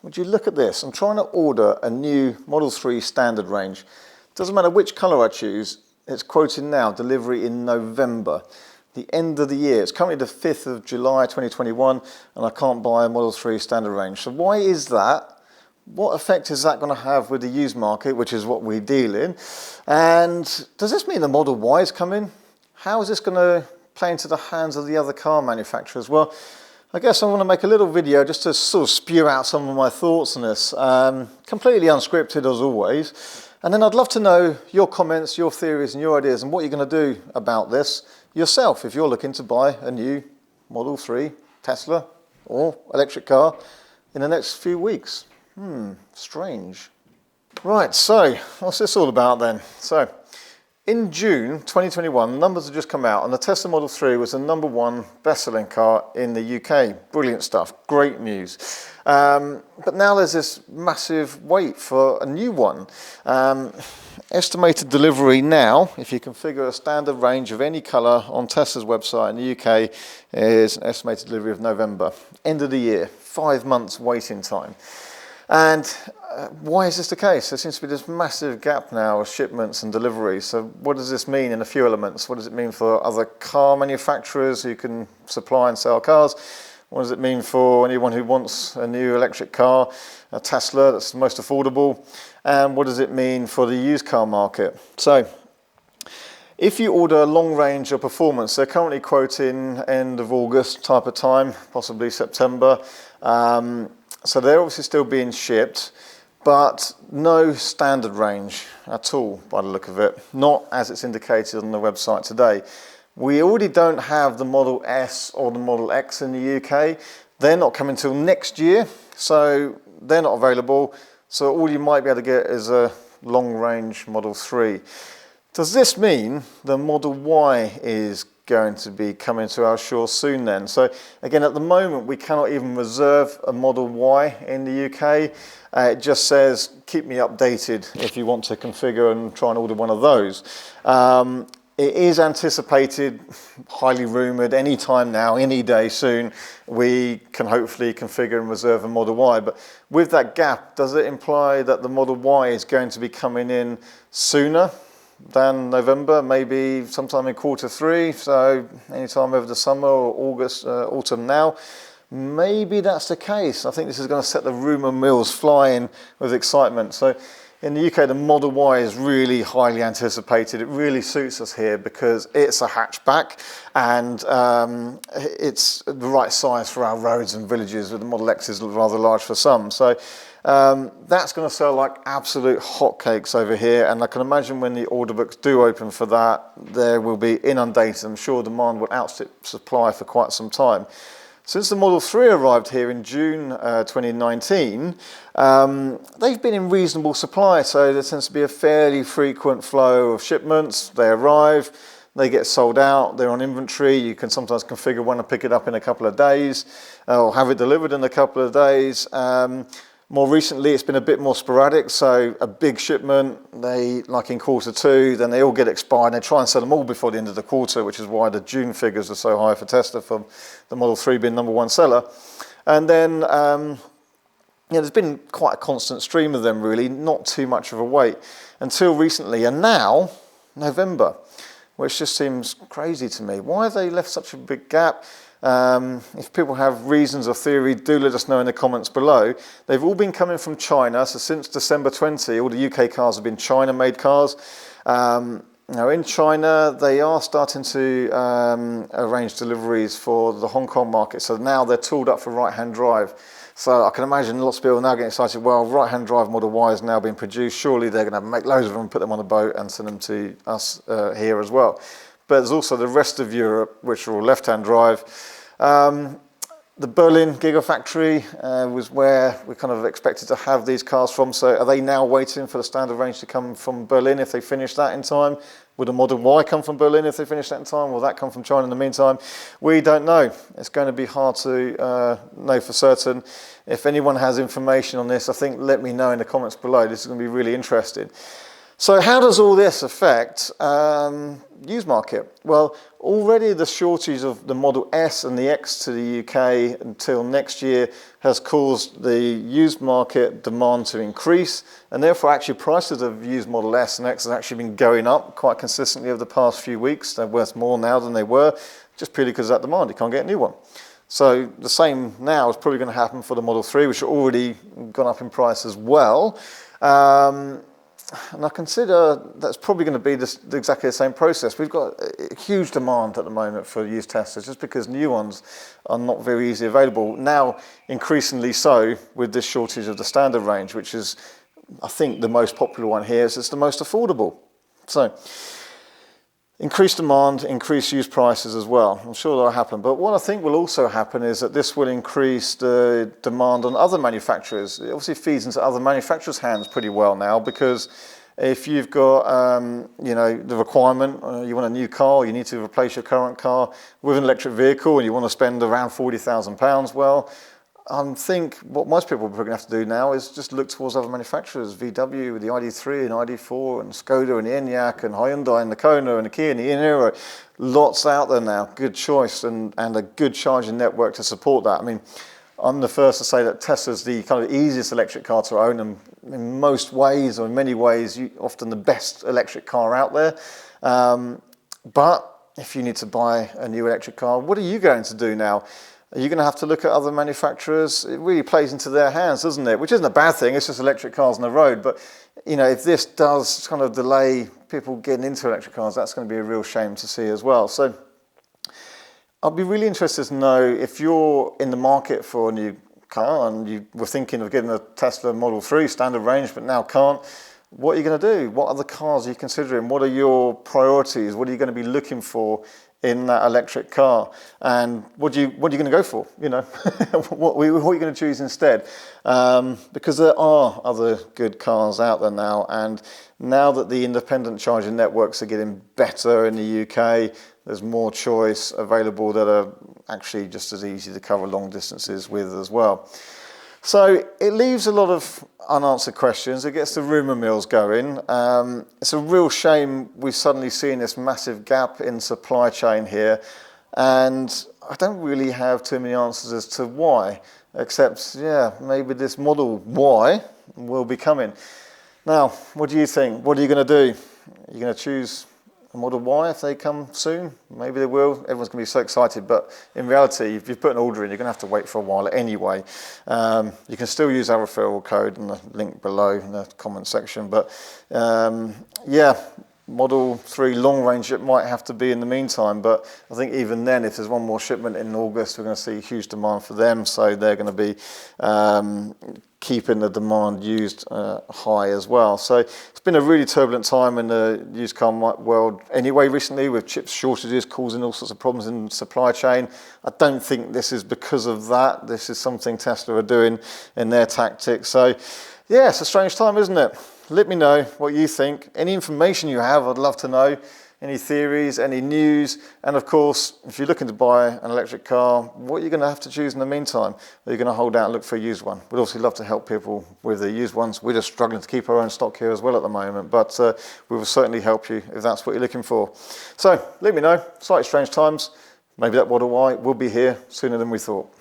would you look at this? I'm trying to order a new Model 3 standard range. Doesn't matter which colour I choose, it's quoting now delivery in November, the end of the year. It's currently the 5th of July 2021 and I can't buy a Model 3 standard range. So why is that? What effect is that going to have with the used market, which is what we deal in? And does this mean the Model Y is coming? How is this going to play into the hands of the other car manufacturers? Well, I guess I want to make a little video just to sort of spew out some of my thoughts on this, completely unscripted as always. And then I'd love to know your comments, your theories and your ideas and what you're going to do about this yourself if you're looking to buy a new Model 3 Tesla or electric car in the next few weeks. Strange. Right, so what's this all about then? So in June 2021, numbers have just come out and the Tesla Model 3 was the #1 best-selling car in the UK. Brilliant stuff, great news. But now there's this massive wait for a new one. Estimated delivery now, if you configure a standard range of any colour on Tesla's website in the UK, is an estimated delivery of November. End of the year, 5 months waiting time. And why is this the case? There seems to be this massive gap now of shipments and deliveries. So what does this mean in a few elements? What does it mean for other car manufacturers who can supply and sell cars? What does it mean for anyone who wants a new electric car, a Tesla that's the most affordable? And what does it mean for the used car market? So if you order a long range of performance, they're currently quoting end of August type of time, possibly September. So they're obviously still being shipped, but no standard range at all by the look of it, not as it's indicated on the website today. We already don't have the Model S or the Model X in the UK. They're not coming till next year, so they're not available. So all you might be able to get is a long range Model 3. Does this mean the Model Y is going to be coming to our shores soon then? So again, at the moment we cannot even reserve a Model Y in the UK. It just says keep me updated if you want to configure and try and order one of those. It is anticipated, highly rumoured, any time now, any day soon, we can hopefully configure and reserve a Model Y. But with that gap, does it imply that the Model Y is going to be coming in sooner than November, maybe sometime in Q3, so anytime over the summer or August, autumn now? Maybe that's the case. I think this is going to set the rumour mills flying with excitement. So in the UK, the Model Y is really highly anticipated. It really suits us here because it's a hatchback and it's the right size for our roads and villages, with the Model X is rather large for some. So that's going to sell like absolute hotcakes over here, and I can imagine when the order books do open for that, there will be inundated. I'm sure demand will outstrip supply for quite some time. Since the Model 3 arrived here in June 2019, they've been in reasonable supply, so there tends to be a fairly frequent flow of shipments. They arrive, they get sold out, they're on inventory. You can sometimes configure one and pick it up in a couple of days, or have it delivered in a couple of days. More recently, it's been a bit more sporadic, so a big shipment, like in Q2, then they all get expired, and they try and sell them all before the end of the quarter, which is why the June figures are so high for Tesla, for the Model 3 being #1 seller. And then, there's been quite a constant stream of them really, not too much of a wait, until recently, and now, November, which just seems crazy to me. Why have they left such a big gap? If people have reasons or theory, do let us know in the comments below. They've all been coming from China, so since December 20, all the UK cars have been China-made cars. Now in China, they are starting to arrange deliveries for the Hong Kong market, so now they're tooled up for right-hand drive. So I can imagine lots of people now getting excited, well, right-hand drive Model Y is now being produced, surely they're going to make loads of them, put them on a boat and send them to us here as well. But there's also the rest of Europe, which are all left-hand drive. The Berlin Gigafactory was where we kind of expected to have these cars from. So are they now waiting for the standard range to come from Berlin if they finish that in time? Would a Model Y come from Berlin if they finish that in time? Will that come from China in the meantime? We don't know. It's going to be hard to know for certain. If anyone has information on this, I think let me know in the comments below. This is going to be really interesting. So how does all this affect used market? Well, already the shortage of the Model S and the X to the UK until next year has caused the used market demand to increase, and therefore actually prices of used Model S and X have actually been going up quite consistently over the past few weeks. They're worth more now than they were, just purely because of that demand. You can't get a new one. So the same now is probably going to happen for the Model 3, which have already gone up in price as well. And I consider that's probably going to be exactly the same process. We've got a huge demand at the moment for used Teslas just because new ones are not very easily available. Now, increasingly so with this shortage of the standard range, which is, I think, the most popular one here, is it's the most affordable. So, increased demand, increased used prices as well. I'm sure that'll happen. But what I think will also happen is that this will increase the demand on other manufacturers. It obviously feeds into other manufacturers' hands pretty well now, because if you've got, the requirement, you want a new car, you need to replace your current car with an electric vehicle, and you want to spend around £40,000, well, I think what most people are going to have to do now is just look towards other manufacturers, VW with the ID3 and ID4 and Skoda and the Enyaq and Hyundai and the Kona and the Kia and the Niro. Lots out there now, good choice and a good charging network to support that. I mean, I'm the first to say that Tesla's the kind of easiest electric car to own, and in most ways, or in many ways, often the best electric car out there. But if you need to buy a new electric car, what are you going to do now? Are you going to have to look at other manufacturers? It really plays into their hands, doesn't it? Which isn't a bad thing, it's just electric cars on the road. But, if this does kind of delay people getting into electric cars, that's going to be a real shame to see as well. So I'll be really interested to know if you're in the market for a new car and you were thinking of getting a Tesla Model 3 standard range but now can't, what are you going to do? What other cars are you considering? What are your priorities? What are you going to be looking for in that electric car, and what are you going to go for? What are you going to choose instead? Because there are other good cars out there now, and now that the independent charging networks are getting better in the UK, there's more choice available that are actually just as easy to cover long distances with as well. So it leaves a lot of unanswered questions. It gets the rumour mills going. It's a real shame we've suddenly seen this massive gap in supply chain here, and I don't really have too many answers as to why, except, maybe this Model Y will be coming. Now, what do you think? What are you going to do? Are you going to choose a Model Y if they come soon? Maybe they will. Everyone's going to be so excited, but in reality, if you've put an order in, you're going to have to wait for a while anyway. You can still use our referral code and the link below in the comment section, but Model 3 long range it might have to be in the meantime, but I think even then, if there's one more shipment in August, we're going to see huge demand for them, so they're going to be keeping the demand used high as well. So it's been a really turbulent time in the used car world anyway recently, with chip shortages causing all sorts of problems in supply chain. I don't think this is because of that. This is something Tesla are doing in their tactics. So yeah, it's a strange time, isn't it? Let me know what you think. Any information you have, I'd love to know. Any theories, any news, and of course, if you're looking to buy an electric car, what are you going to have to choose in the meantime? Are you going to hold out and look for a used one? We'd also love to help people with the used ones. We're just struggling to keep our own stock here as well at the moment, but we will certainly help you if that's what you're looking for. So let me know. Slightly strange times. Maybe that Model Y will be here sooner than we thought.